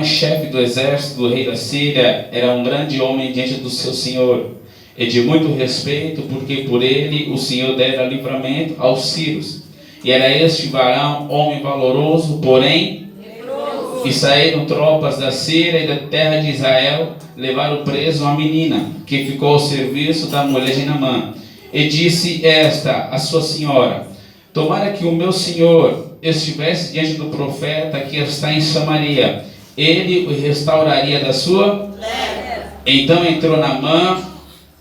Naamã, chefe do exército do rei da Síria, era um grande homem diante do seu senhor, e de muito respeito, porque por ele o Senhor dera livramento aos sírios. E era este varão, homem valoroso, porém, e saíram tropas da Síria e da terra de Israel, levaram preso uma menina, que ficou ao serviço da mulher de Naamã. E disse esta a sua senhora: tomara que o meu senhor estivesse diante do profeta que está em Samaria, ele o restauraria da sua lepra. Então entrou Naamã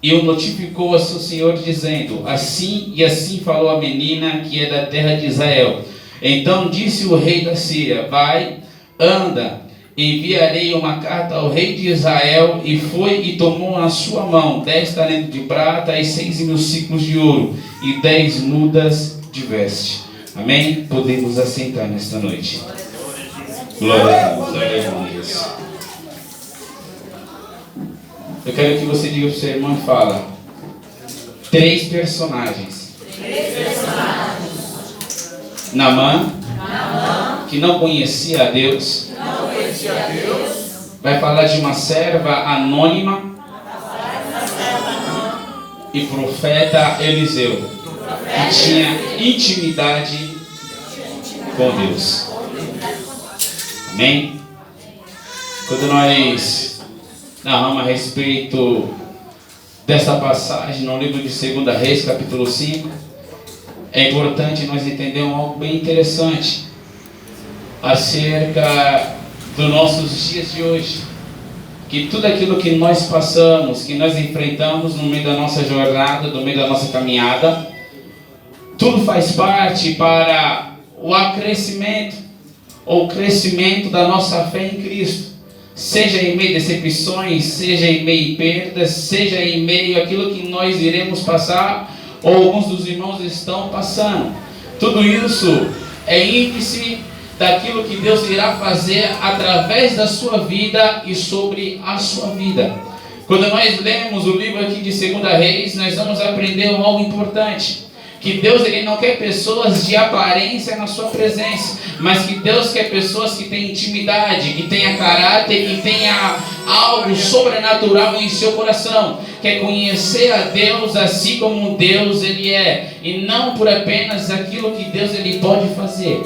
e o notificou a seu senhor, dizendo: assim e assim falou a menina que é da terra de Israel. Então disse o rei da Síria: vai, anda, enviarei uma carta ao rei de Israel. E foi e tomou na sua mão 10 talentos de prata e 6.000 siclos de ouro e 10 mudas de veste. Amém? Podemos assentar nesta noite. Glória a Deus, aleluia. Eu quero que você diga para o seu irmão e fala: 3 personagens. Naamã, que não conhecia a Deus, vai falar de uma serva anônima e profeta Eliseu, que tinha intimidade com Deus. Amém? Quando nós narramos a respeito dessa passagem no livro de 2 Reis, capítulo 5, é importante nós entendermos algo bem interessante acerca dos nossos dias de hoje. Que tudo aquilo que nós passamos, que nós enfrentamos no meio da nossa jornada, no meio da nossa caminhada, tudo faz parte para o acrescimento ou crescimento da nossa fé em Cristo. Seja em meio a decepções, seja em meio a perdas, seja em meio àquilo que nós iremos passar, ou alguns dos irmãos estão passando. Tudo isso é índice daquilo que Deus irá fazer através da sua vida e sobre a sua vida. Quando nós lemos o livro aqui de 2 Reis, nós vamos aprender algo importante. Que Deus, ele não quer pessoas de aparência na sua presença, mas que Deus quer pessoas que têm intimidade, que tenha caráter, que tenha algo sobrenatural em seu coração. Quer conhecer a Deus assim como Deus ele é, e não por apenas aquilo que Deus ele pode fazer.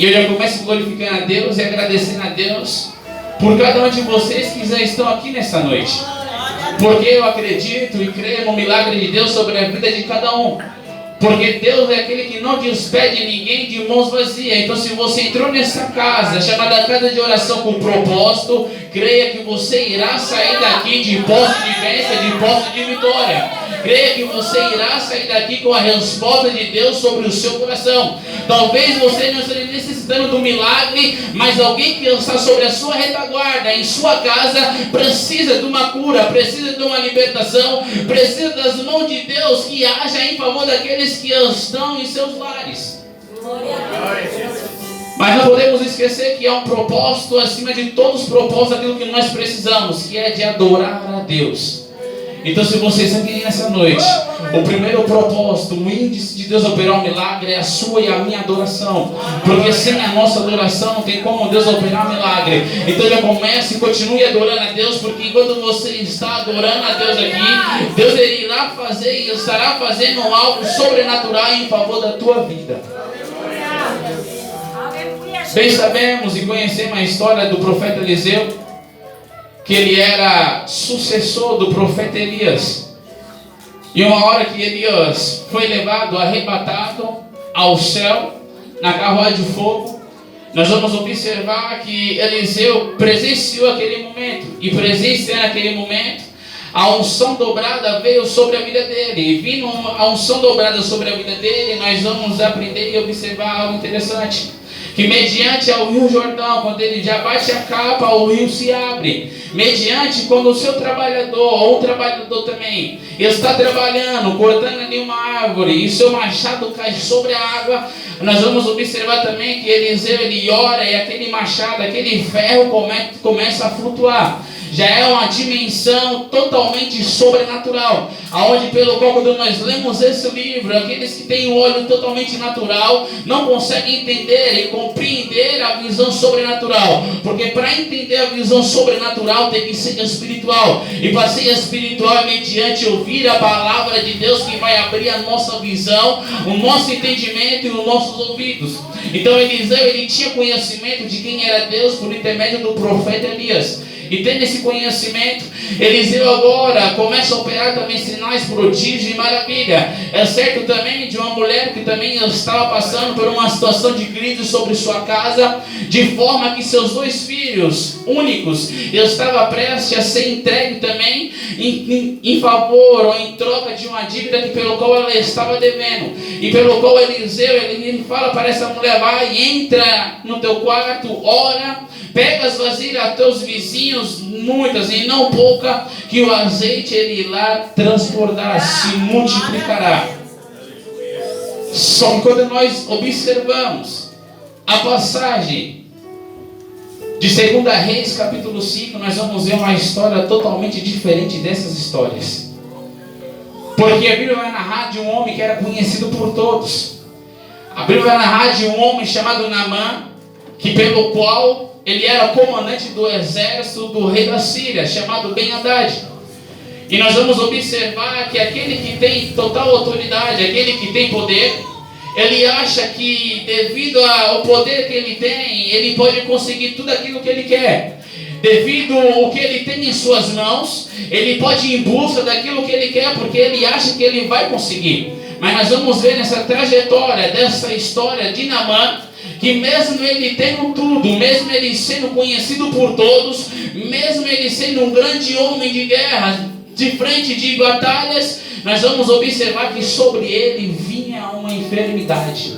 E eu já começo glorificando a Deus e agradecendo a Deus por cada um de vocês que já estão aqui nessa noite. Porque eu acredito e creio no milagre de Deus sobre a vida de cada um. Porque Deus é aquele que não despede ninguém de mãos vazias. Então, se você entrou nessa casa, chamada casa de oração com propósito, creia que você irá sair daqui de posse de bênção, de posse de vitória. Creia que você irá sair daqui com a resposta de Deus sobre o seu coração. Talvez você não esteja necessitando do milagre, mas alguém que está sobre a sua retaguarda, em sua casa, precisa de uma cura, precisa de uma libertação, precisa das mãos de Deus que haja em favor daqueles que estão em seus lares. Mas não podemos esquecer que há um propósito acima de todos os propósitos, aquilo que nós precisamos, que é de adorar a Deus. Então, se vocês estão aqui nessa noite, o primeiro propósito, o índice de Deus operar um milagre é a sua e a minha adoração. Porque sem a nossa adoração não tem como Deus operar um milagre. Então já comece e continue adorando a Deus, porque enquanto você está adorando a Deus aqui, Deus ele irá fazer e estará fazendo algo sobrenatural em favor da tua vida. Bem sabemos e conhecemos a história do profeta Eliseu, que ele era sucessor do profeta Elias. E uma hora que Elias foi levado, arrebatado ao céu, na carruagem de fogo, nós vamos observar que Eliseu presenciou aquele momento. E presenciando aquele momento, a unção dobrada veio sobre a vida dele. E vindo a unção dobrada sobre a vida dele, nós vamos aprender e observar algo interessante. Que mediante ao rio Jordão, quando ele já bate a capa, o rio se abre. Mediante quando o seu trabalhador, ou um trabalhador também, está trabalhando, cortando ali uma árvore, e seu machado cai sobre a água, nós vamos observar também que Eliseu ele ora e aquele machado, aquele ferro começa a flutuar. já é uma dimensão totalmente sobrenatural, aonde pelo qual quando nós lemos esse livro, aqueles que têm o olho totalmente natural não conseguem entender e compreender a visão sobrenatural, porque para entender a visão sobrenatural tem que ser espiritual, e para ser espiritual é mediante ouvir a palavra de Deus que vai abrir a nossa visão, o nosso entendimento e os nossos ouvidos. Então Eliseu, ele tinha conhecimento de quem era Deus por intermédio do profeta Elias. E tendo esse conhecimento, Eliseu agora começa a operar também sinais, prodígios e maravilha. É certo também de uma mulher que também estava passando por uma situação de crise sobre sua casa, de forma que seus 2 filhos únicos estavam prestes a ser entregue também em favor ou em troca de uma dívida que pelo qual ela estava devendo. E pelo qual Eliseu, ele fala para essa mulher: vai, entra no teu quarto, ora, pega as vasilhas a teus vizinhos, muitas e não pouca, que o azeite ele lá transbordará, se multiplicará. Só que quando nós observamos a passagem de 2 Reis capítulo 5, nós vamos ver uma história totalmente diferente dessas histórias. Porque a Bíblia vai narrar de um homem que era conhecido por todos. A Bíblia vai narrar de um homem chamado Naamã, que pelo qual ele era comandante do exército do rei da Síria, chamado Ben-Hadad. E nós vamos observar que aquele que tem total autoridade, aquele que tem poder, ele acha que devido ao poder que ele tem, ele pode conseguir tudo aquilo que ele quer. Devido ao que ele tem em suas mãos, ele pode ir em busca daquilo que ele quer, porque ele acha que ele vai conseguir. Mas nós vamos ver nessa trajetória, dessa história de Naamã, que mesmo ele tendo tudo, mesmo ele sendo conhecido por todos, mesmo ele sendo um grande homem de guerra, de frente de batalhas, nós vamos observar que sobre ele vinha uma enfermidade.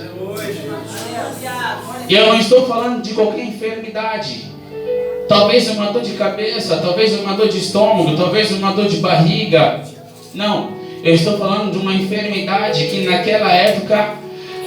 E eu não estou falando de qualquer enfermidade. Talvez uma dor de cabeça, talvez uma dor de estômago, talvez uma dor de barriga. Não, eu estou falando de uma enfermidade que naquela época,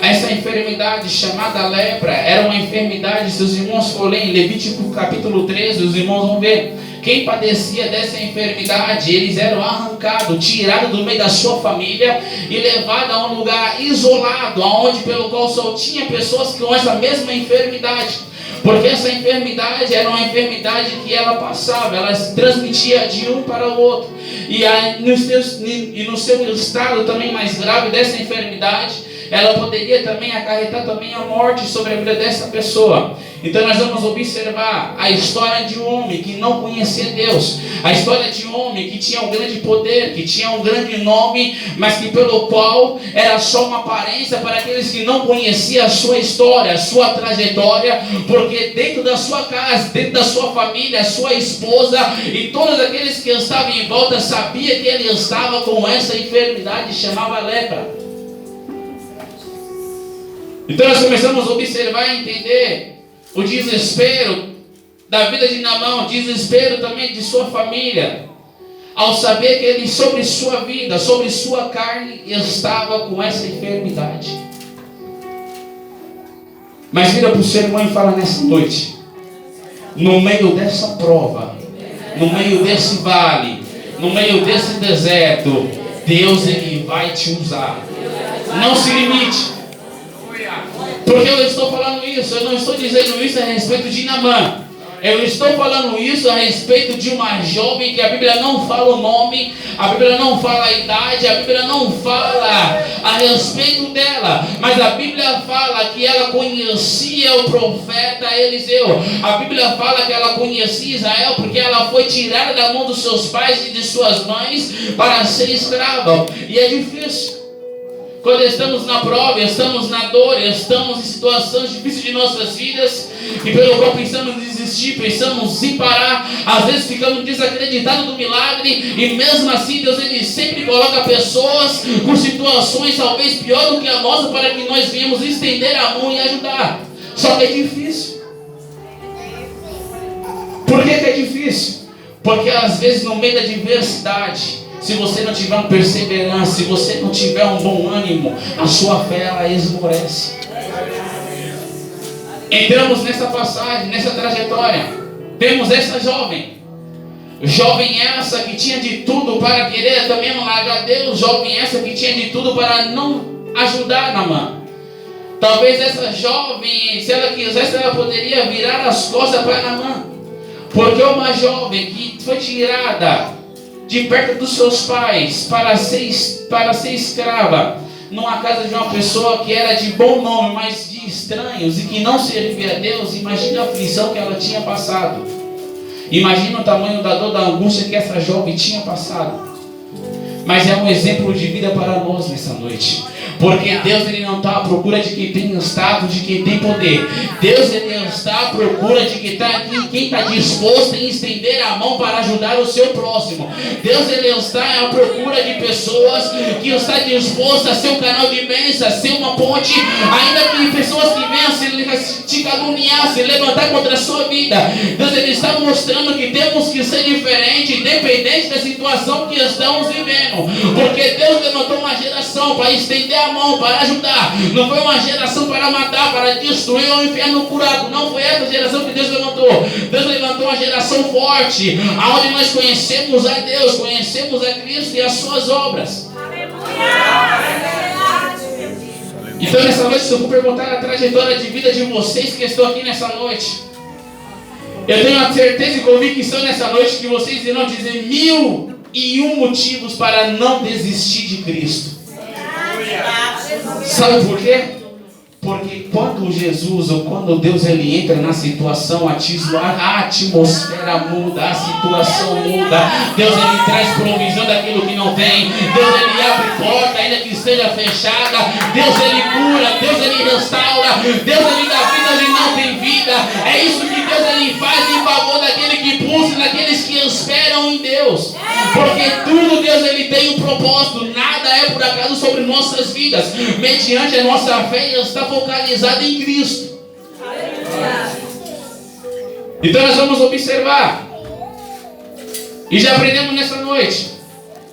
essa enfermidade chamada lepra, era uma enfermidade, se os irmãos forem em Levítico capítulo 13, os irmãos vão ver, quem padecia dessa enfermidade, eles eram arrancados, tirados do meio da sua família e levados a um lugar isolado, onde pelo qual só tinha pessoas com essa mesma enfermidade. Porque essa enfermidade era uma enfermidade que ela passava, ela se transmitia de um para o outro. E no seu estado também mais grave dessa enfermidade, ela poderia também acarretar também a morte sobre a vida dessa pessoa. Então nós vamos observar a história de um homem que não conhecia Deus, a história de um homem que tinha um grande poder, que tinha um grande nome, mas que pelo qual era só uma aparência para aqueles que não conheciam a sua história, a sua trajetória, porque dentro da sua casa, dentro da sua família, a sua esposa e todos aqueles que estavam em volta sabiam que ele estava com essa enfermidade chamada lepra. Então nós começamos a observar e entender o desespero da vida de Naamã, o desespero também de sua família, ao saber que ele sobre sua vida, sobre sua carne, estava com essa enfermidade. Mas vira para o seu irmão e fala nessa noite, no meio dessa prova, no meio desse vale, no meio desse deserto, Deus ele vai te usar. Não se limite. Porque eu estou falando isso? Eu não estou dizendo isso a respeito de Naamã. Eu estou falando isso a respeito de uma jovem que a Bíblia não fala o nome, a Bíblia não fala a idade, a Bíblia não fala a respeito dela, mas a Bíblia fala que ela conhecia o profeta Eliseu. A Bíblia fala que ela conhecia Israel porque ela foi tirada da mão dos seus pais e de suas mães para ser escrava. E é difícil. Quando estamos na prova, estamos na dor, estamos em situações difíceis de nossas vidas, e pelo qual pensamos em desistir, pensamos em parar, às vezes ficamos desacreditados do milagre, e mesmo assim Deus ele sempre coloca pessoas com situações talvez pior do que a nossa, para que nós venhamos estender a mão e ajudar. Só que é difícil. Por que é difícil? Porque às vezes no meio da adversidade, se você não tiver uma perseverança, se você não tiver um bom ânimo, a sua fé ela esmorece. Entramos nessa passagem, nessa trajetória. Temos essa jovem. Jovem essa que tinha de tudo para querer também não largar Deus. Jovem essa que tinha de tudo para não ajudar Naamã. Talvez essa jovem, se ela quisesse, ela poderia virar as costas para Naamã. Porque uma jovem que foi tirada de perto dos seus pais para ser escrava numa casa de uma pessoa que era de bom nome, mas de estranhos e que não servia a Deus, imagina a aflição que ela tinha passado. Imagina o tamanho da dor, da angústia que essa jovem tinha passado. Mas é um exemplo de vida para nós nessa noite. Porque Deus ele não está à procura de quem tem status, de quem tem poder. Deus ele está à procura de quem está disposto em estender a mão para ajudar o seu próximo. Deus ele está à procura de pessoas que estão dispostas a ser um canal de bênção, a ser uma ponte, ainda que pessoas que venham te caluniar, se levantar contra a sua vida. Deus ele está mostrando que temos que ser diferentes, independente da situação que estamos vivendo. Porque Deus levantou uma geração para estender a mão, para ajudar. Não foi uma geração para matar, para destruir ou enfiar no buraco. Não foi essa geração que Deus levantou. Deus levantou uma geração forte, onde nós conhecemos a Deus, conhecemos a Cristo e as suas obras. Então nessa noite eu vou perguntar a trajetória de vida de vocês que estão aqui nessa noite. Eu tenho a certeza e convicção nessa noite que vocês irão dizer 1001 motivos para não desistir de Cristo. Sabe por quê? Porque quando Jesus ou quando Deus ele entra na situação, a atmosfera muda, a situação muda. Deus ele traz provisão daquilo que não tem. Deus ele abre porta ainda que esteja fechada. Deus ele cura, Deus ele restaura. Deus ele dá vida onde não tem vida. É isso que Deus ele faz em favor daquele que busca, daqueles que esperam em Deus. Porque tudo Deus ele tem um propósito. Nada é por acaso sobre nossas vidas. Mediante a nossa fé está focalizada em Cristo. Então nós vamos observar. E já aprendemos nessa noite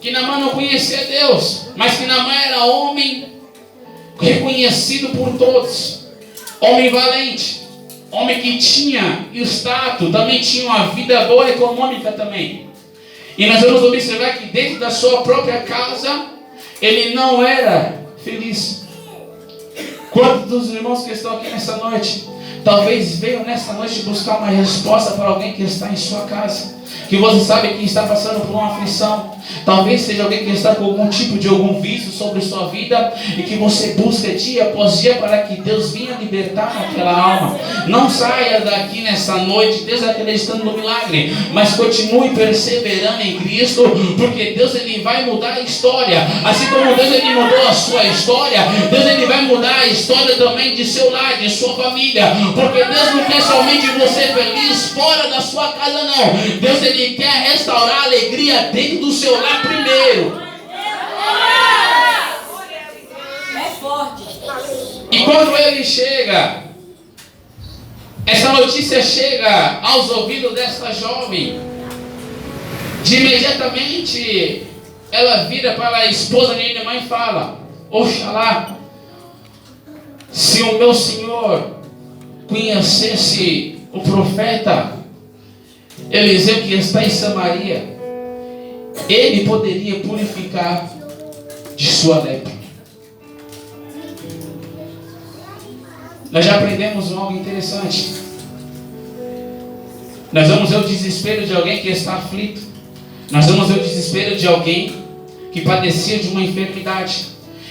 que Naamã não conhecia Deus, mas que Naamã era homem reconhecido por todos. Homem valente. Homem que tinha status, também tinha uma vida boa econômica também. E nós vamos observar que dentro da sua própria casa, ele não era feliz. Quantos dos irmãos que estão aqui nessa noite, talvez venham nessa noite buscar uma resposta para alguém que está em sua casa, que você sabe que está passando por uma aflição. Talvez seja alguém que está com algum tipo de algum vício sobre sua vida e que você busca dia após dia para que Deus venha libertar aquela alma. Não saia daqui nessa noite desacreditando no milagre, mas continue perseverando em Cristo, porque Deus ele vai mudar a história. Assim como Deus ele mudou a sua história, Deus ele vai mudar a história também de seu lar, de sua família. Porque Deus não quer somente você feliz fora da sua casa, não. Deus ele quer restaurar a alegria dentro do seu lar primeiro. É forte. E quando ele chega, essa notícia chega aos ouvidos dessa jovem, de imediatamente ela vira para a esposa de minha mãe e fala: Oxalá, se o meu senhor conhecesse o profeta Eliseu que está em Samaria, ele poderia purificar de sua lepra. Nós já aprendemos algo interessante. Nós vamos ver o desespero de alguém que está aflito. Nós vamos ver o desespero de alguém que padecia de uma enfermidade.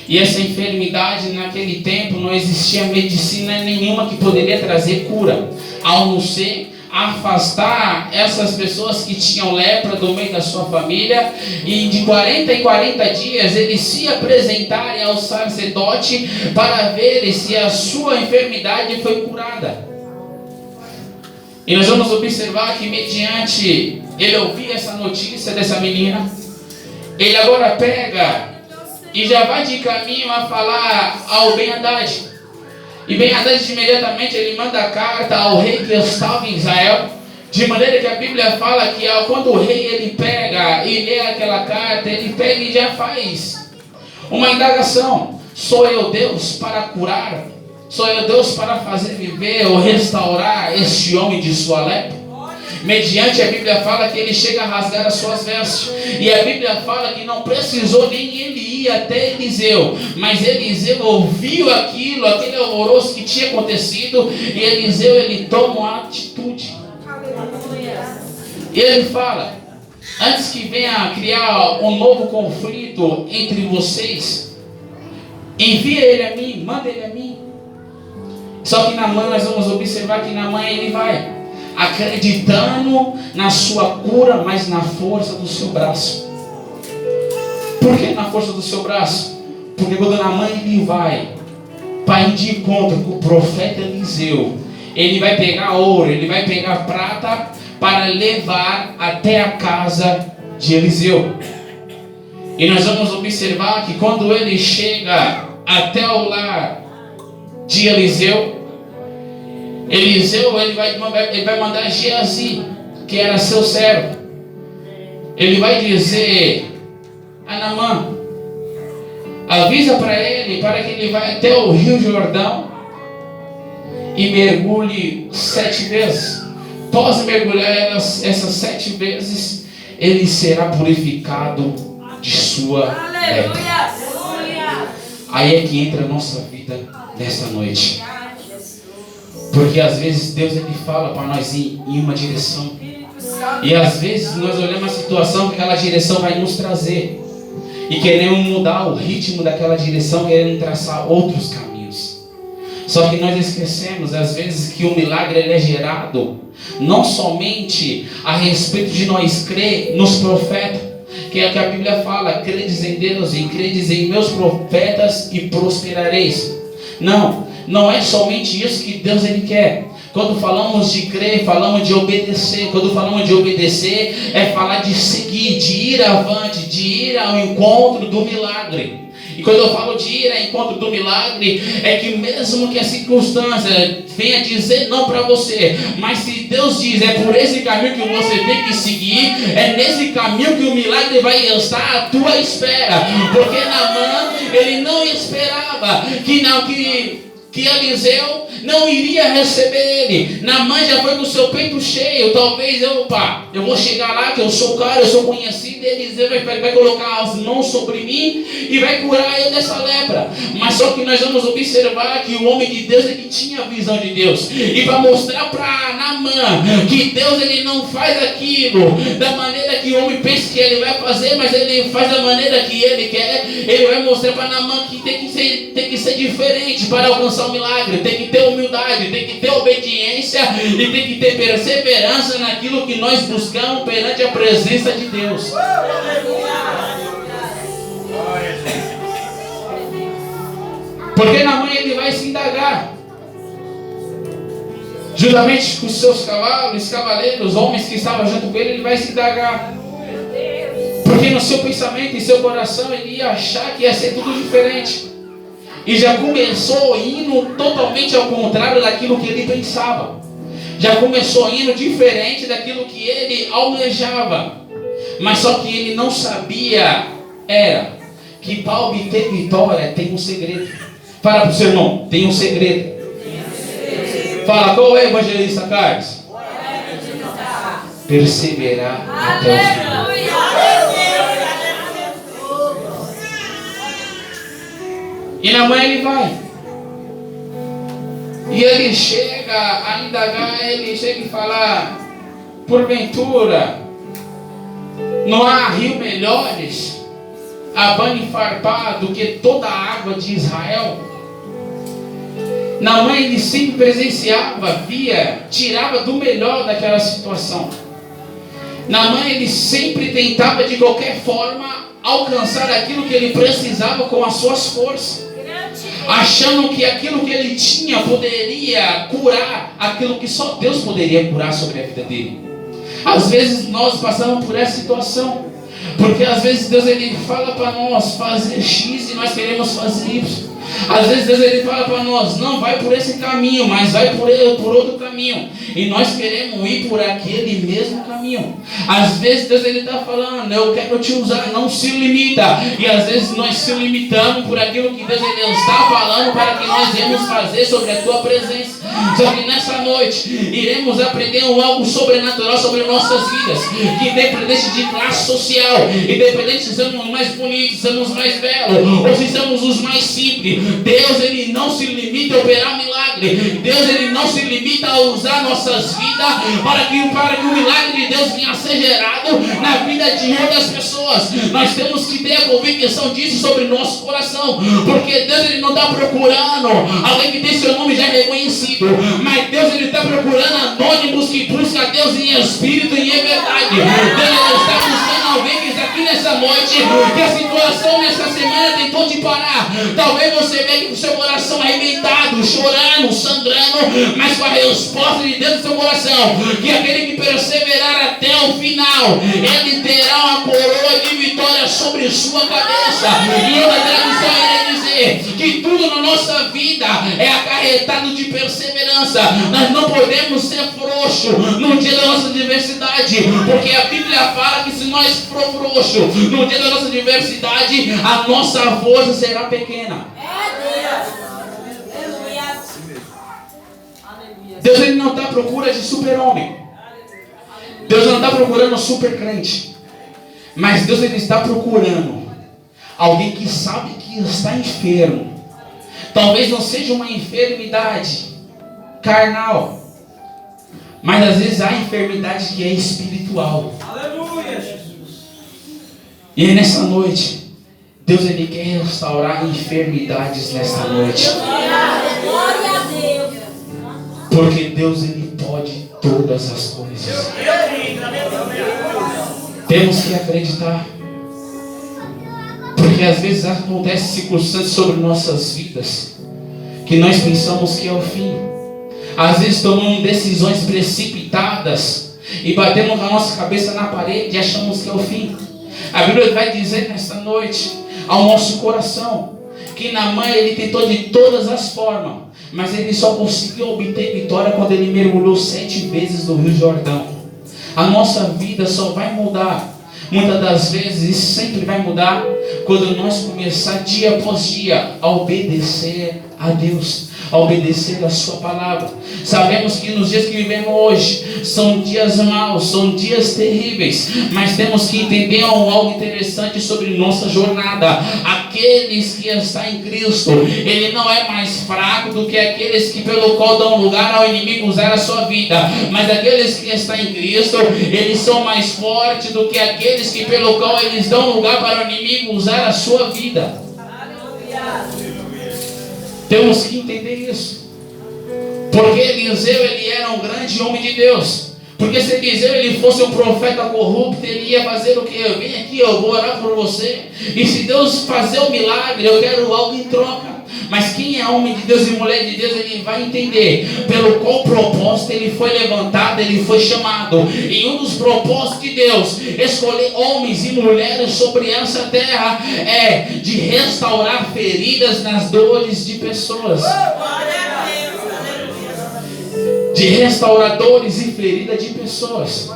E essa enfermidade, naquele tempo, não existia medicina nenhuma que poderia trazer cura, a não ser afastar essas pessoas que tinham lepra do meio da sua família, e de 40 em 40 dias eles se apresentarem ao sacerdote para ver se a sua enfermidade foi curada. E nós vamos observar que mediante ele ouvir essa notícia dessa menina, ele agora pega e já vai de caminho a falar ao Ben-Hadad. E Ben-Hadad imediatamente ele manda a carta ao rei que estava em Israel, de maneira que a Bíblia fala que quando o rei ele pega e lê aquela carta, ele pega e já faz uma indagação: sou eu Deus para curar? Sou eu Deus para fazer viver ou restaurar este homem de sua lepra? Mediante a Bíblia fala que ele chega a rasgar as suas vestes. E a Bíblia fala que não precisou nem ele ir até Eliseu. Mas Eliseu ouviu aquilo, aquele alvoroço que tinha acontecido. E Eliseu, ele toma uma atitude. E ele fala: antes que venha criar um novo conflito entre vocês, envia ele a mim, manda ele a mim. Só que Naamã, nós vamos observar que Naamã, ele vai acreditando na sua cura, mas na força do seu braço. Por que na força do seu braço? Porque quando Naamã ele vai para ir de encontro com o profeta Eliseu, ele vai pegar ouro, ele vai pegar prata para levar até a casa de Eliseu. E nós vamos observar que quando ele chega até o lar de Eliseu, ele vai mandar Geazi, que era seu servo. Ele vai dizer a Naamã: avisa para ele, para que ele vá até o rio Jordão e mergulhe 7 vezes. Após mergulhar essas 7 vezes, ele será purificado de sua lepra. Aí é que entra a nossa vida nesta noite. Porque às vezes Deus ele fala para nós ir em uma direção. E às vezes nós olhamos a situação que aquela direção vai nos trazer. E queremos mudar o ritmo daquela direção, querendo traçar outros caminhos. Só que nós esquecemos às vezes que o milagre ele é gerado não somente a respeito de nós crer nos profetas, que é o que a Bíblia fala: credes em Deus e credes em meus profetas e prosperareis. Não é somente isso que Deus ele quer. Quando falamos de crer, falamos de obedecer. Quando falamos de obedecer, é falar de seguir, de ir avante, de ir ao encontro do milagre. E quando eu falo de ir ao encontro do milagre, é que mesmo que a circunstância venha dizer não para você, mas se Deus diz é por esse caminho que você tem que seguir, é nesse caminho que o milagre vai estar à tua espera. Porque Naamã, ele não esperava que Eliseu não iria receber ele. Naamã já foi com o seu peito cheio. Talvez eu vou chegar lá, que eu sou o cara, eu sou conhecido, e Eliseu vai colocar as mãos sobre mim e vai curar eu dessa lepra. Mas só que nós vamos observar que o homem de Deus ele tinha a visão de Deus. E para mostrar para Naamã que Deus ele não faz aquilo da maneira que o homem pensa que ele vai fazer, mas ele faz da maneira que ele quer. Ele vai mostrar para Naamã que tem que ser diferente para alcançar o milagre. Tem que ter humildade, tem que ter obediência e tem que ter perseverança naquilo que nós buscamos perante a presença de Deus. Porque Naamã ele vai se indagar, juntamente com os seus cavalos, cavaleiros, homens que estavam junto com ele, ele vai se indagar. Porque no seu pensamento e seu coração ele ia achar que ia ser tudo diferente. E já começou indo totalmente ao contrário daquilo que ele pensava. Já começou indo diferente daquilo que ele almejava. Mas só que ele não sabia era que para obter vitória tem um segredo. Fala para o seu irmão, tem um segredo. Fala, qual é, evangelista Carlos? Perseverar até o final. E Naamã ele vai. E ele chega a indagar, ele chega e fala: porventura, não há rio melhores a banho farpar do que toda a água de Israel? Naamã ele sempre presenciava, via, tirava do melhor daquela situação. Naamã ele sempre tentava de qualquer forma alcançar aquilo que ele precisava com as suas forças, achando que aquilo que ele tinha poderia curar aquilo que só Deus poderia curar sobre a vida dele. Às vezes nós passamos por essa situação, porque às vezes Deus ele fala para nós fazer X e nós queremos fazer Y. Às vezes Deus ele fala para nós, não vai por esse caminho, mas vai por outro caminho. E nós queremos ir por aquele mesmo caminho. Às vezes Deus ele está falando, eu quero te usar, não se limita. E às vezes nós se limitamos por aquilo que Deus ele está falando para que nós iremos fazer sobre a tua presença. Só que nessa noite iremos aprender algo sobrenatural sobre nossas vidas. Que independente de classe social, independente se somos mais bonitos, somos mais belos, ou se somos os mais simples, Deus ele não se limita a operar milagre. Deus ele não se limita a usar nossas vidas para que o milagre de Deus venha a ser gerado na vida de outras pessoas. Nós temos que ter a convicção disso sobre nosso coração, porque Deus ele não está procurando alguém que tem seu nome já reconhecido, mas Deus ele está procurando anônimos que buscam a Deus em espírito e em verdade. Deus ele está buscando alguém que está aqui nessa noite, que a situação nessa semana tentou te parar. Talvez você venha com o seu coração arrebentado, chorando, sangrando, mas com a resposta de Deus no seu coração, que aquele que perseverar até o final, ele terá uma coroa de vitória sobre sua cabeça. E outra tradução irá dizer que tudo na nossa vida é acarretado de perseverança. Nós não podemos ser frouxos no dia da nossa adversidade, porque a Bíblia fala que se nós for frouxos no dia da nossa adversidade, a nossa força será pequena. Deus ele não está à procura de super-homem. Deus não está procurando um super crente. Mas Deus ele está procurando alguém que sabe que está enfermo. Talvez não seja uma enfermidade carnal, mas às vezes há enfermidade que é espiritual. Aleluia, Jesus. E nessa noite, Deus ele quer restaurar enfermidades nesta noite. Glória a Deus. Porque Deus ele pode todas as coisas. Temos que acreditar. Porque às vezes acontecem circunstâncias sobre nossas vidas que nós pensamos que é o fim. Às vezes tomamos decisões precipitadas e batemos com a nossa cabeça na parede e achamos que é o fim. A Bíblia vai dizer nesta noite ao nosso coração que Naamã ele tentou de todas as formas, mas ele só conseguiu obter vitória quando ele mergulhou 7 vezes no Rio Jordão. A nossa vida só vai mudar, muitas das vezes isso sempre vai mudar, quando nós começar dia após dia a obedecer a Deus, a obedecer a sua palavra. Sabemos que nos dias que vivemos hoje são dias maus, são dias terríveis, mas temos que entender algo interessante sobre nossa jornada. Aqueles que estão em Cristo, ele não é mais fraco do que aqueles que pelo qual dão lugar ao inimigo usar a sua vida, mas aqueles que estão em Cristo, eles são mais fortes do que aqueles que pelo qual eles dão lugar para o inimigo usar a sua vida. Temos que entender isso. Porque Eliseu ele era um grande homem de Deus. Porque se Eliseu ele fosse um profeta corrupto, ele ia fazer o que? Vem aqui, eu vou orar por você. E se Deus fazer um milagre, eu quero algo em troca. Mas quem é homem de Deus e mulher de Deus, ele vai entender pelo qual propósito ele foi levantado, ele foi chamado. E um dos propósitos de Deus, escolher homens e mulheres sobre essa terra, é de restaurar feridas nas dores de pessoas. De restauradores e feridas de pessoas.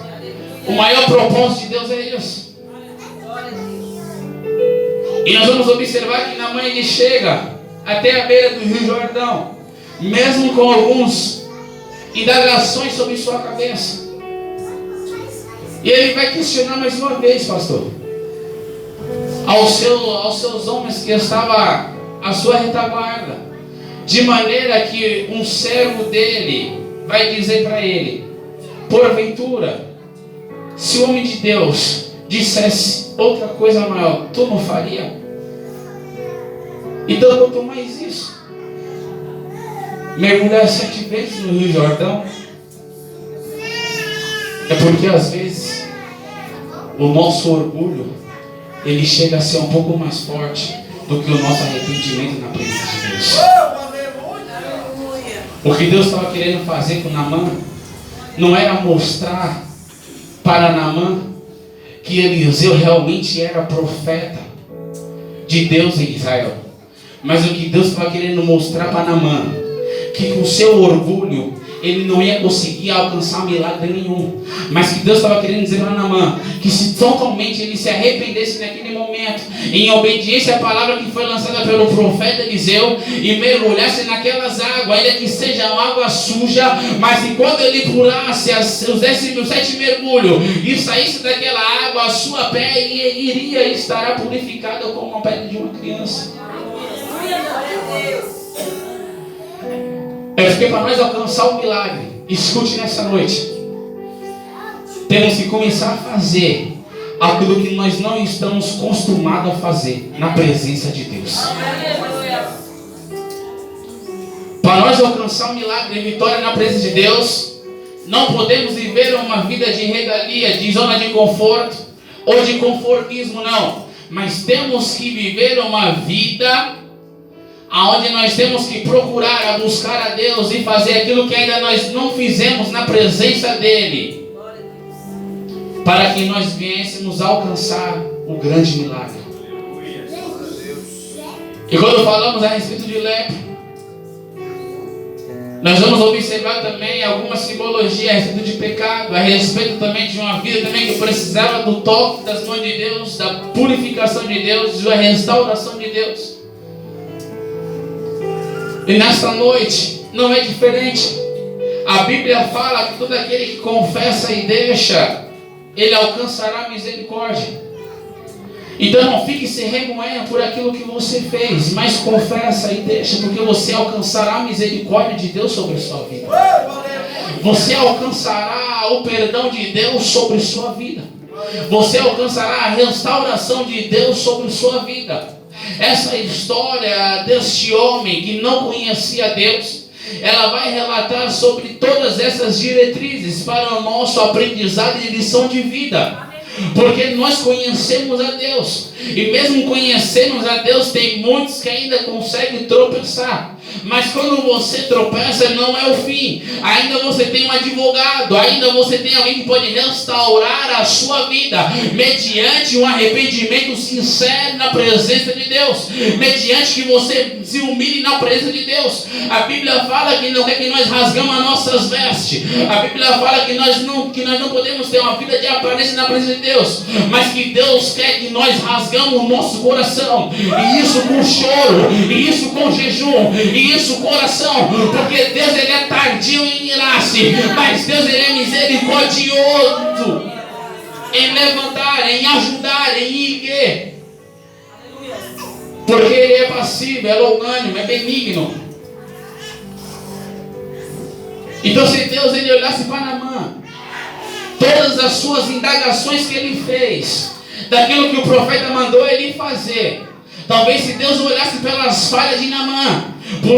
O maior propósito de Deus é isso. E nós vamos observar que Naamã ele chega até a beira do Rio Jordão, mesmo com algumas indagações sobre sua cabeça. E ele vai questionar mais uma vez, pastor, aos seus homens que estavam à sua retaguarda, de maneira que um servo dele vai dizer para ele: porventura, se o homem de Deus dissesse outra coisa maior, tu não faria? Então quanto mais isso, mergulhar 7 vezes no Rio Jordão, é porque às vezes o nosso orgulho ele chega a ser um pouco mais forte do que o nosso arrependimento na presença de Deus. O que Deus estava querendo fazer com Naamã não era mostrar para Naamã que Eliseu realmente era profeta de Deus em Israel. Mas o que Deus estava querendo mostrar para Naamã, que com o seu orgulho ele não ia conseguir alcançar milagre nenhum. Mas que Deus estava querendo dizer para Naamã, que se totalmente ele se arrependesse naquele momento, em obediência à palavra que foi lançada pelo profeta Eliseu, e mergulhasse naquelas águas, ainda que sejam água suja, mas que quando ele pulasse os 7 mergulhos e saísse daquela água, a sua pele iria estar purificada como a pele de uma criança. É porque para nós alcançar o milagre, escute nessa noite, temos que começar a fazer aquilo que nós não estamos acostumados a fazer na presença de Deus. Para nós alcançar o milagre e vitória na presença de Deus, não podemos viver uma vida de regalia, de zona de conforto ou de conformismo, não. Mas temos que viver uma vida aonde nós temos que procurar, a buscar a Deus e fazer aquilo que ainda nós não fizemos na presença dEle, para que nós viéssemos alcançar o grande milagre. E quando falamos a respeito de lepra, nós vamos observar também alguma simbologia a respeito de pecado, a respeito também de uma vida também que precisava do toque das mãos de Deus, da purificação de Deus, da restauração de Deus. E nesta noite não é diferente. A Bíblia fala que todo aquele que confessa e deixa, ele alcançará misericórdia. Então não fique se remoendo por aquilo que você fez, mas confessa e deixa, porque você alcançará a misericórdia de Deus sobre a sua vida. Você alcançará o perdão de Deus sobre sua vida. Você alcançará a restauração de Deus sobre sua vida. Essa história deste homem que não conhecia Deus, ela vai relatar sobre todas essas diretrizes para o nosso aprendizado e lição de vida. Porque nós conhecemos a Deus, e mesmo conhecemos a Deus, tem muitos que ainda conseguem tropeçar. Mas quando você tropeça, não é o fim. Ainda você tem um advogado, ainda você tem alguém que pode restaurar a sua vida, mediante um arrependimento sincero na presença de Deus, mediante que você se humilhe na presença de Deus. A Bíblia fala que não quer que nós rasgamos as nossas vestes. A Bíblia fala que nós não podemos ter uma vida de aparência na presença de Deus, mas que Deus quer que nós rasgamos o nosso coração, e isso com choro, e isso com jejum, e isso com oração, porque Deus ele é tardio em irar-se, mas Deus ele é misericordioso em levantar, em ajudar, em ir, porque ele é passivo, é longânimo, é benigno. Então se Deus ele olhasse para Naamã, todas as suas indagações que ele fez, daquilo que o profeta mandou ele fazer, talvez se Deus olhasse pelas falhas de Naamã,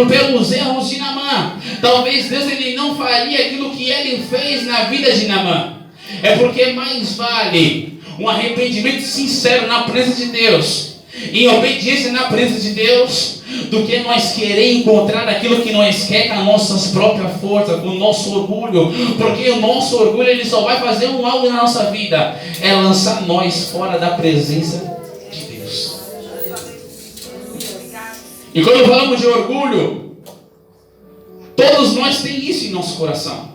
pelos erros de Naamã, talvez Deus ele não faria aquilo que ele fez na vida de Naamã. É porque mais vale um arrependimento sincero na presença de Deus, em obediência na presença de Deus, do que nós querer encontrar aquilo que nós quer com as nossas próprias forças, com o nosso orgulho. Porque o nosso orgulho ele só vai fazer algo na nossa vida, é lançar nós fora da presença de Deus. E quando falamos de orgulho, todos nós temos isso em nosso coração.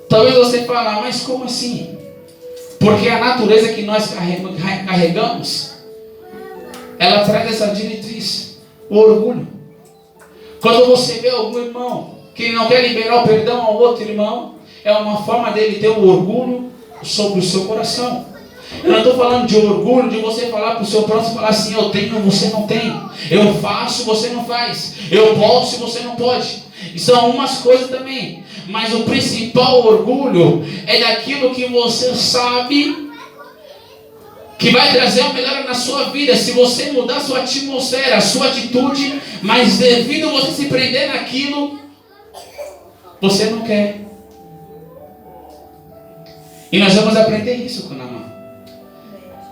Talvez você fale, mas como assim? Porque a natureza que nós carregamos, ela traz essa diretriz, o orgulho. Quando você vê algum irmão que não quer liberar o perdão ao outro irmão, é uma forma dele ter o orgulho sobre o seu coração. Eu não estou falando de orgulho de você falar para o seu próximo, falar assim, eu tenho, você não tem. Eu faço, você não faz. Eu posso, você não pode. E são umas coisas também. Mas o principal orgulho é daquilo que você sabe que vai trazer uma melhora na sua vida, se você mudar a sua atmosfera, a sua atitude, mas devido a você se prender naquilo, você não quer. E nós vamos aprender isso com Naamã.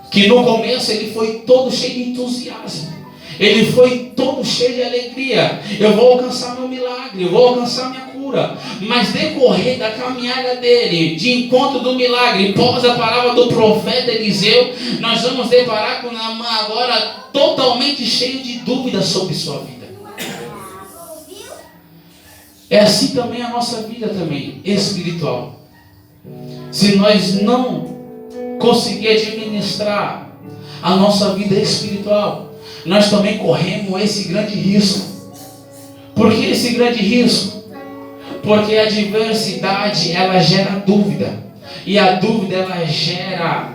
Que no começo ele foi todo cheio de entusiasmo. Ele foi todo cheio de alegria. Eu vou alcançar meu milagre, eu vou alcançar minha cura. cura, mas decorrer da caminhada dele, de encontro do milagre, pós a palavra do profeta Eliseu, nós vamos deparar com Naamã agora totalmente cheio de dúvidas sobre sua vida. É assim também a nossa vida também, espiritual. Se nós não conseguir administrar a nossa vida espiritual, nós também corremos esse grande risco. Por que esse grande risco? Porque a adversidade, ela gera dúvida. E a dúvida, ela gera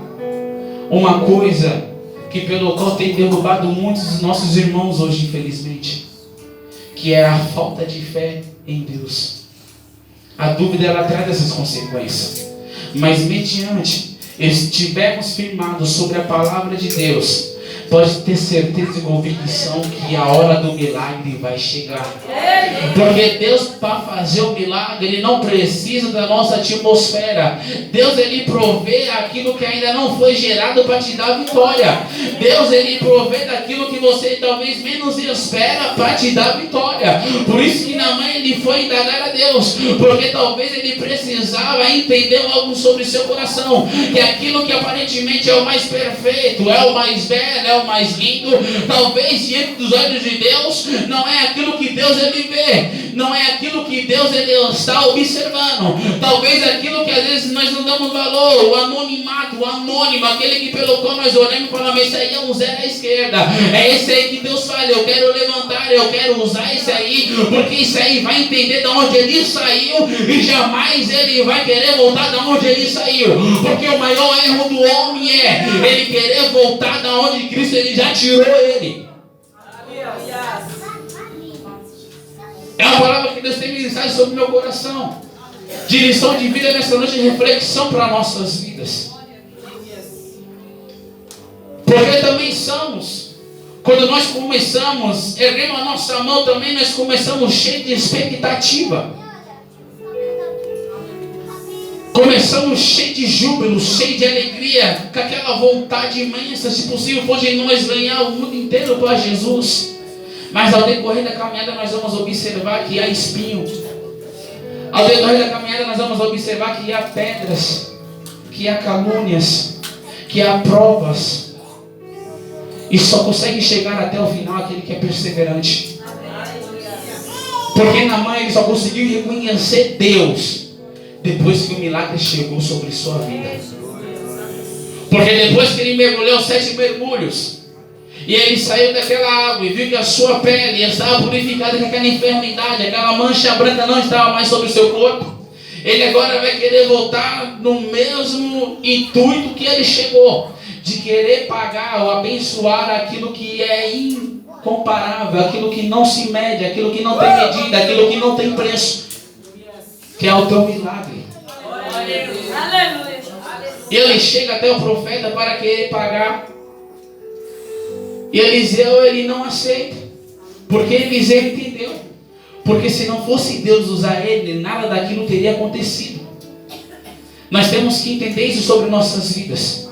uma coisa que pelo qual tem derrubado muitos dos nossos irmãos hoje, infelizmente, que é a falta de fé em Deus. A dúvida, ela traz essas consequências. Mas mediante estivermos firmados sobre a palavra de Deus, pode ter certeza e convicção que a hora do milagre vai chegar. Porque Deus, para fazer o milagre, Ele não precisa da nossa atmosfera. Deus, Ele provê aquilo que ainda não foi gerado para te dar vitória. Deus, Ele provê daquilo que você talvez menos espera para te dar vitória. Por isso que Naamã, ele foi indagar a Deus, porque talvez ele precisava entender algo sobre seu coração, que aquilo que aparentemente é o mais perfeito, é o mais belo, é o mais lindo, talvez diante dos olhos de Deus não é aquilo que Deus ele vê, não é aquilo que Deus ele está observando. Talvez aquilo que às vezes nós não damos valor, o anonimato, o anônimo, aquele que pelo qual nós olhamos e falamos, esse aí é um zero à esquerda, é esse aí que Deus fala, eu quero levantar, eu quero usar esse aí, porque esse aí vai entender de onde ele saiu e jamais ele vai querer voltar de onde ele saiu, porque o maior erro do homem é ele querer voltar de onde Cristo ele já tirou ele. É uma palavra que Deus tem ministrado sobre o meu coração, de lição de vida nessa noite, de reflexão para nossas vidas. Porque também somos, quando nós começamos, erguemos a nossa mão também, nós começamos cheios de expectativa. Começamos cheios de júbilo, cheios de alegria, com aquela vontade imensa, se possível, fosse nós ganhar o mundo inteiro para Jesus. Mas ao decorrer da caminhada nós vamos observar que há espinho. Ao decorrer da caminhada nós vamos observar que há pedras, que há calúnias, que há provas. E só consegue chegar até o final aquele que é perseverante. Porque Naamã ele só conseguiu reconhecer Deus depois que o milagre chegou sobre sua vida. Porque depois que ele mergulhou 7 mergulhos, e ele saiu daquela água e viu que a sua pele estava purificada, que aquela enfermidade, aquela mancha branca não estava mais sobre o seu corpo, ele agora vai querer voltar no mesmo intuito que ele chegou, de querer pagar ou abençoar aquilo que é incomparável, aquilo que não se mede, aquilo que não tem medida, aquilo que não tem preço, que é o teu milagre. E ele chega até o profeta para querer pagar. E Eliseu ele não aceita, porque Eliseu entendeu, porque se não fosse Deus usar ele, nada daquilo teria acontecido. Nós temos que entender isso sobre nossas vidas.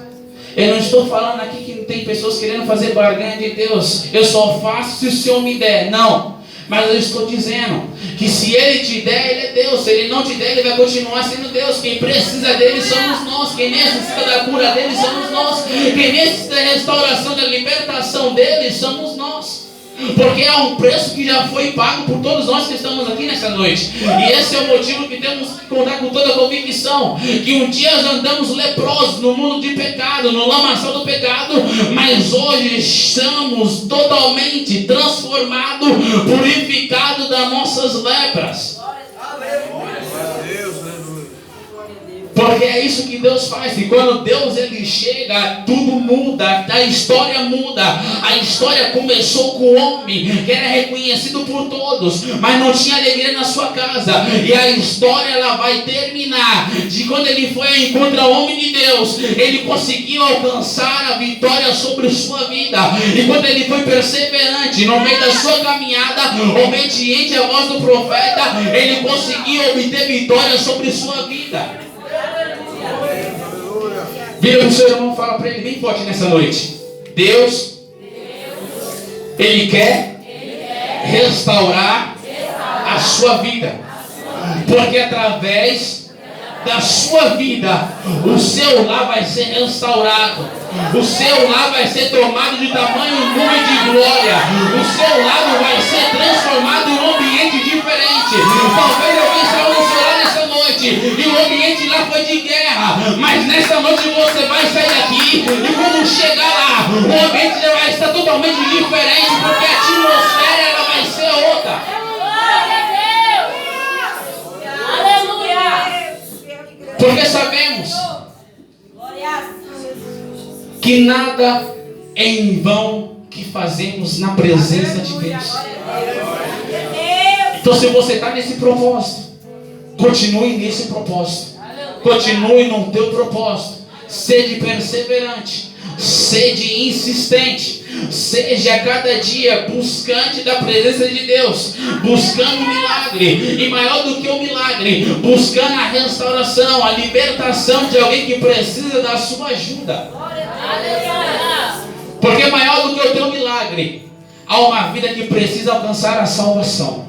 Eu não estou falando aqui que tem pessoas querendo fazer barganha de Deus, eu só faço se o Senhor me der, não. Mas eu estou dizendo que se Ele te der, Ele é Deus. Se Ele não te der, Ele vai continuar sendo Deus. Quem precisa dele somos nós. Quem necessita da cura dele somos nós. Quem necessita da restauração, da libertação dele somos nós. Porque há um preço que já foi pago por todos nós que estamos aqui nessa noite. E esse é o motivo que temos que contar com toda a convicção, que um dia andamos leprosos no mundo de pecado, no lamaçal do pecado, mas hoje estamos totalmente transformados, purificados das nossas lepras. Porque é isso que Deus faz. E quando Deus ele chega, tudo muda, a história muda. A história começou com o homem que era reconhecido por todos, mas não tinha alegria na sua casa. E a história ela vai terminar de quando ele foi encontrar o homem de Deus, ele conseguiu alcançar a vitória sobre sua vida. E quando ele foi perseverante no meio da sua caminhada, obediente à voz do profeta, ele conseguiu obter vitória sobre sua vida. Vira para o seu irmão e fala para ele bem forte nessa noite: Deus, Ele quer restaurar a sua vida. Porque através da sua vida, o seu lar vai ser restaurado. O seu lar vai ser tomado de tamanho nuvem de glória. O seu lar vai ser transformado em um ambiente diferente. Talvez alguém saiu do seu lar nessa noite e o ambiente lá foi de guerra. Mas nessa noite você vai sair daqui e quando chegar lá, o ambiente já vai estar totalmente diferente, porque a atmosfera ela vai ser outra. Porque sabemos que nada é em vão que fazemos na presença de Deus. Então, se você está nesse propósito, continue nesse propósito. Continue no teu propósito. Sede perseverante. Sede insistente. Seja a cada dia buscante da presença de Deus, buscando o milagre, e maior do que o milagre, buscando a restauração, a libertação de alguém que precisa da sua ajuda. Porque maior do que o teu milagre, há uma vida que precisa alcançar a salvação.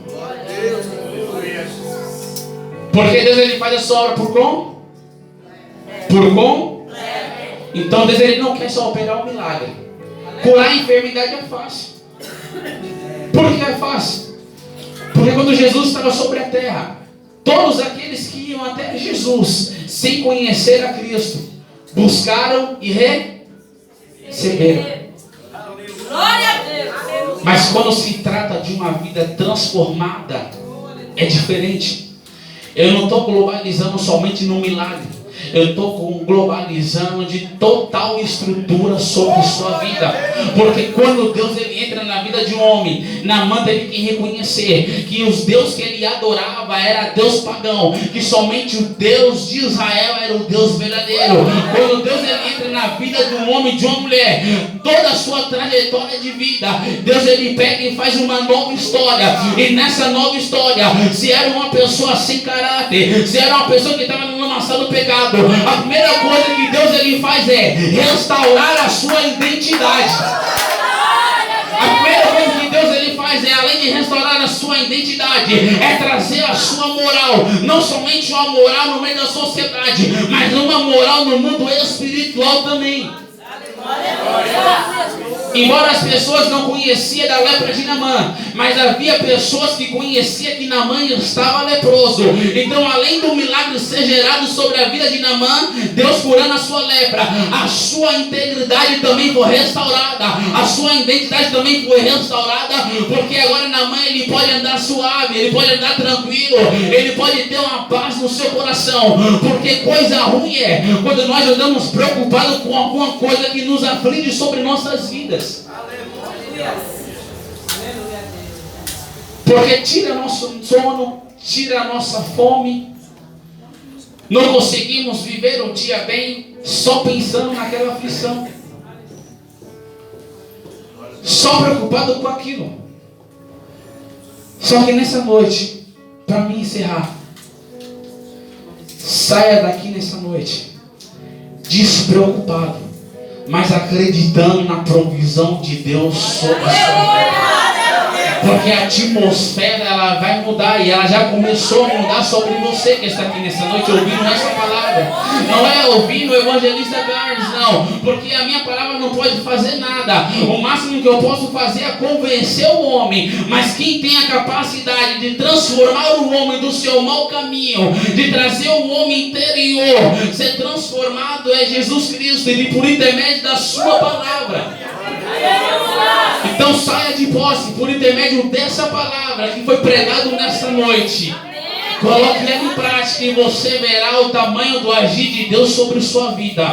Porque Deus ele faz a sua obra por como? Então Deus ele não quer só operar o milagre. Curar a enfermidade é fácil. Por que é fácil? Porque quando Jesus estava sobre a terra, todos aqueles que iam até Jesus sem conhecer a Cristo, buscaram e receberam. Glória a Deus. Mas quando se trata de uma vida transformada, é diferente. Eu não estou globalizando somente no milagre. Eu estou globalizando de total estrutura sobre sua vida. Porque quando Deus ele entra na vida de um homem, Naamã teve que reconhecer que os deuses que ele adorava era Deus pagão, que somente o Deus de Israel era o Deus verdadeiro. Quando Deus ele entra na vida de um homem e de uma mulher, toda a sua trajetória de vida, Deus ele pega e faz uma nova história. E nessa nova história, se era uma pessoa sem caráter, se era uma pessoa que estava no lamaçal do pecado, a primeira coisa que Deus ele faz é restaurar a sua identidade. A primeira coisa que Deus ele faz é, além de restaurar a sua identidade, é trazer a sua moral. Não somente uma moral no meio da sociedade, mas uma moral no mundo espiritual também. Embora as pessoas não conheciam da lepra de Naamã, mas havia pessoas que conheciam que Naamã estava leproso. Então, além do milagre ser gerado sobre a vida de Naamã, Deus curando a sua lepra, a sua integridade também foi restaurada, a sua identidade também foi restaurada, porque agora Naamã ele pode andar suave, ele pode andar tranquilo, ele pode ter uma paz no seu coração. Porque coisa ruim é quando nós andamos preocupados com alguma coisa que nos aflige sobre nossas vidas. Porque tira nosso sono, tira a nossa fome. Não conseguimos viver o dia bem só pensando naquela aflição, só preocupado com aquilo. Só que nessa noite, para me encerrar, saia daqui nessa noite despreocupado, mas acreditando na provisão de Deus sobre a sua vida. Porque a atmosfera ela vai mudar e ela já começou a mudar sobre você que está aqui nessa noite ouvindo essa palavra. Não é ouvindo o evangelista Carlos, não. Porque a minha palavra não pode fazer nada. O máximo que eu posso fazer é convencer o homem. Mas quem tem a capacidade de transformar o homem do seu mau caminho, de trazer o homem interior, ser transformado é Jesus Cristo, e por intermédio da sua palavra. Então saia de posse por intermédio dessa palavra que foi pregado nesta noite. Coloque ela em prática e você verá o tamanho do agir de Deus sobre sua vida.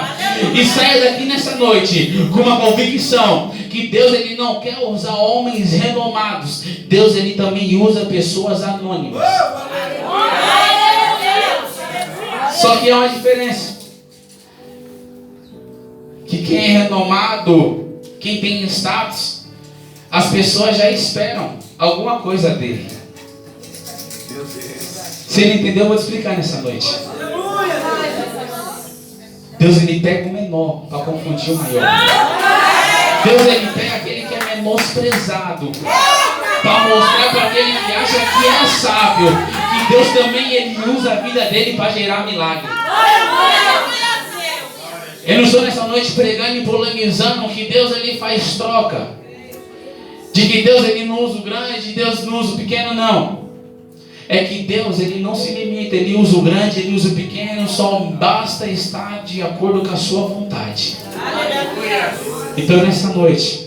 E saia daqui nessa noite com uma convicção que Deus ele não quer usar homens renomados. Deus ele também usa pessoas anônimas. Só que há uma diferença. Que quem é renomado, quem tem status, as pessoas já esperam alguma coisa dele. Se ele entendeu, eu vou te explicar nessa noite. Deus ele pega o menor para confundir o maior. Deus ele pega aquele que é menosprezado para mostrar para aquele que acha que é sábio, que que Deus também ele usa a vida dele para gerar milagre. Eu não estou nessa noite pregando e polemizando que Deus ele faz troca. De que Deus ele não usa o grande, Deus não usa o pequeno, não. É que Deus ele não se limita, ele usa o grande, ele usa o pequeno, só basta estar de acordo com a sua vontade. Então nessa noite,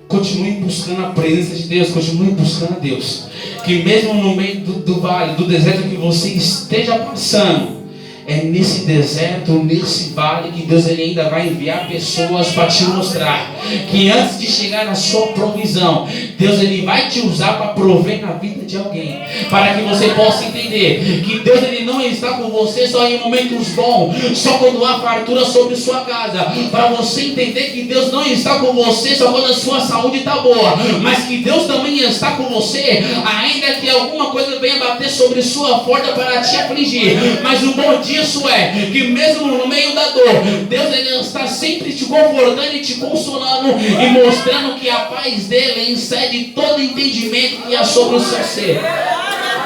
continue buscando a presença de Deus, continue buscando a Deus. Que mesmo no meio do vale, do deserto que você esteja passando, é nesse deserto, nesse vale que Deus ele ainda vai enviar pessoas para te mostrar que antes de chegar na sua provisão, Deus ele vai te usar para prover na vida de alguém, para que você possa entender que Deus ele não está com você só em momentos bons, só quando há fartura sobre sua casa, para você entender que Deus não está com você só quando a sua saúde está boa, mas que Deus também está com você ainda que alguma coisa venha bater sobre sua porta para te afligir. Mas o bom disso é que mesmo no meio da dor, Deus ele está sempre te confortando e te consolando e mostrando que a paz dele excede todo entendimento que há sobre o seu ser.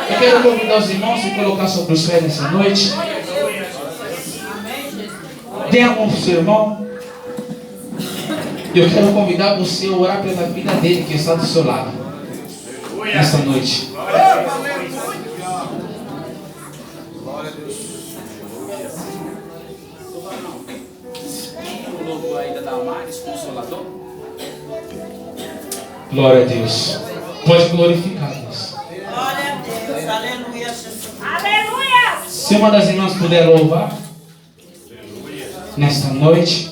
Eu quero convidar os irmãos a colocar sobre os pés nessa noite. Dê a mão para o seu irmão. Eu quero convidar você a orar pela vida dele que está do seu lado nessa noite. Consolador. Glória a Deus. Pode glorificar Deus. Glória a Deus. Aleluia, Jesus. Aleluia. Se uma das irmãs puder louvar nesta noite.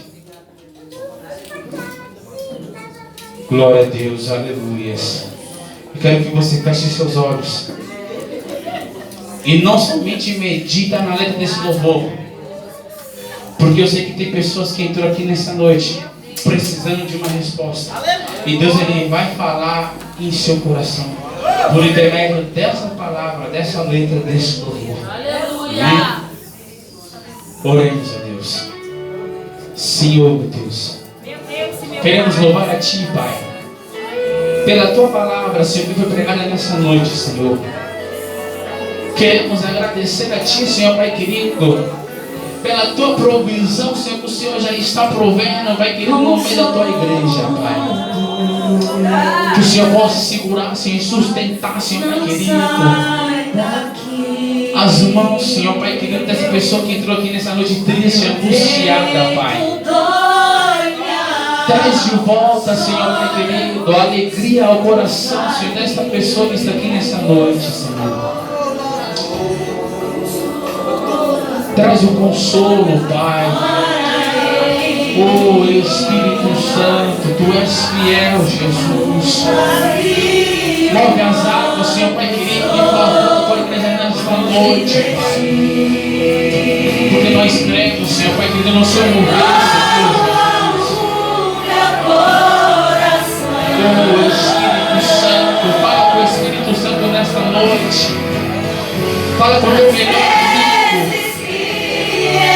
Glória a Deus. Aleluia. Eu quero que você feche seus olhos e não somente medita na letra desse louvor, porque eu sei que tem pessoas que entrou aqui nessa noite precisando de uma resposta. E Deus ele vai falar em seu coração por intermédio dessa palavra, dessa letra, desse louvor. Aleluia. Oremos a Deus. Senhor, meu Deus, queremos louvar a Ti, Pai, pela Tua palavra, Senhor, que foi pregada nessa noite, Senhor. Queremos agradecer a Ti, Senhor, Pai querido, pela Tua provisão, Senhor, que o Senhor já está provendo, Pai querido, no meio da Tua igreja, Pai. Que o Senhor possa segurar, Senhor, e sustentar, Senhor, Pai querido, as mãos, Senhor, Pai querido, dessa pessoa que entrou aqui nessa noite triste, angustiada, Pai. Traz de volta, Senhor, Pai querido, a alegria ao coração, Senhor, desta pessoa que está aqui nessa noite, Senhor. Traz o consolo, Pai. Oh, Espírito Santo, Tu és fiel, Jesus. Move as águas, Senhor, Pai querido, e favor para a igreja nesta noite, Pai. Porque nós cremos, Senhor, Pai querido, no Seu mover, Senhor. Oh, Espírito Santo, fala com o Espírito Santo nesta noite. Fala com o Teu melhor amigo.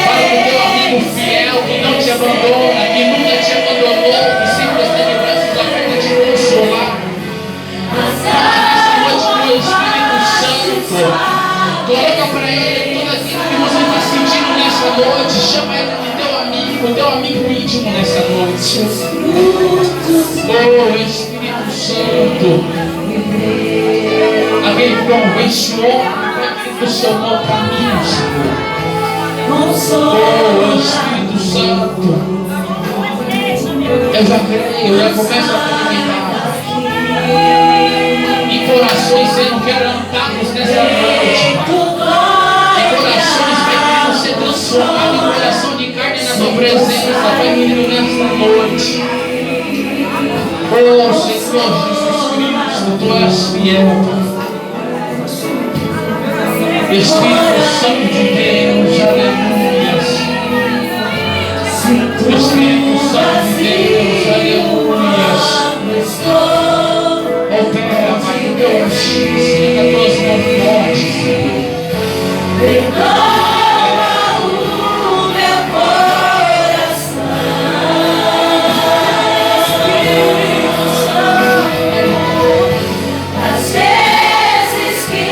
Fala com o Teu amigo fiel que não te abandona, que nunca te abandonou, que sempre está de braços abertos a te consolar. Nessa noite, meu Espírito Santo, coloca para Ele tudo aquilo que você está sentindo nessa noite. Chama Ele de Teu amigo íntimo nessa noite. Oh, Espírito Santo, aquele que convence o homem do seu mau caminho, Senhor. Oh, Espírito Santo, eu já creio, eu já começo a acreditar em corações sendo quebrantados nessa noite, Pai. Em corações, Pai, querendo ser transformados em coração de carne na Tua presença, Pai, querido, nesta noite. Oh, Senhor Jesus Cristo, Tu és fiel, Espírito Santo de Deus, aleluia. Espírito Santo de Deus, aleluia. Opera, Pai Deus, sinta as Tuas mãos fortes, Senhor. Às vezes que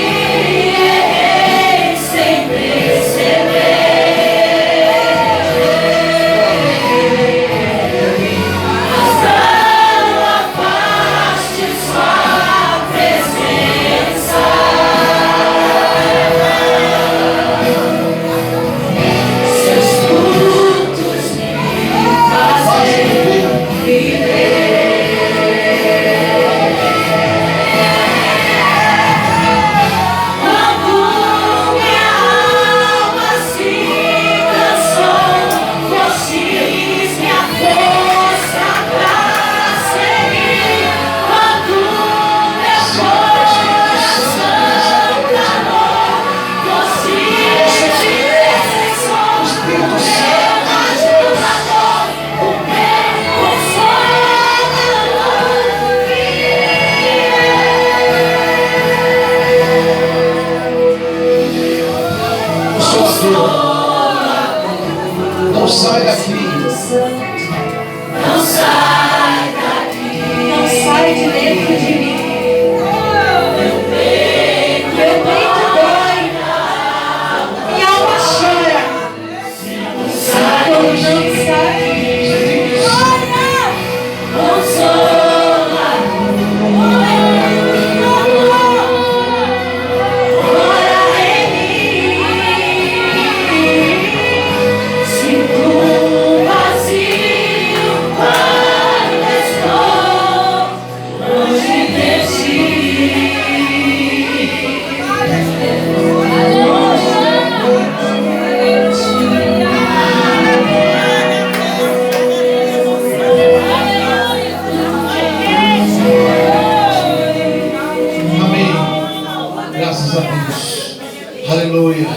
Não sai daqui. Não sai daqui. Não sai de dentro de mim. Meu peito dói. Minha alma chora. Não sai. Consola. Ora em mim. Sinto vazio quando estou longe de ti. Amém. Graças a Deus. Aleluia.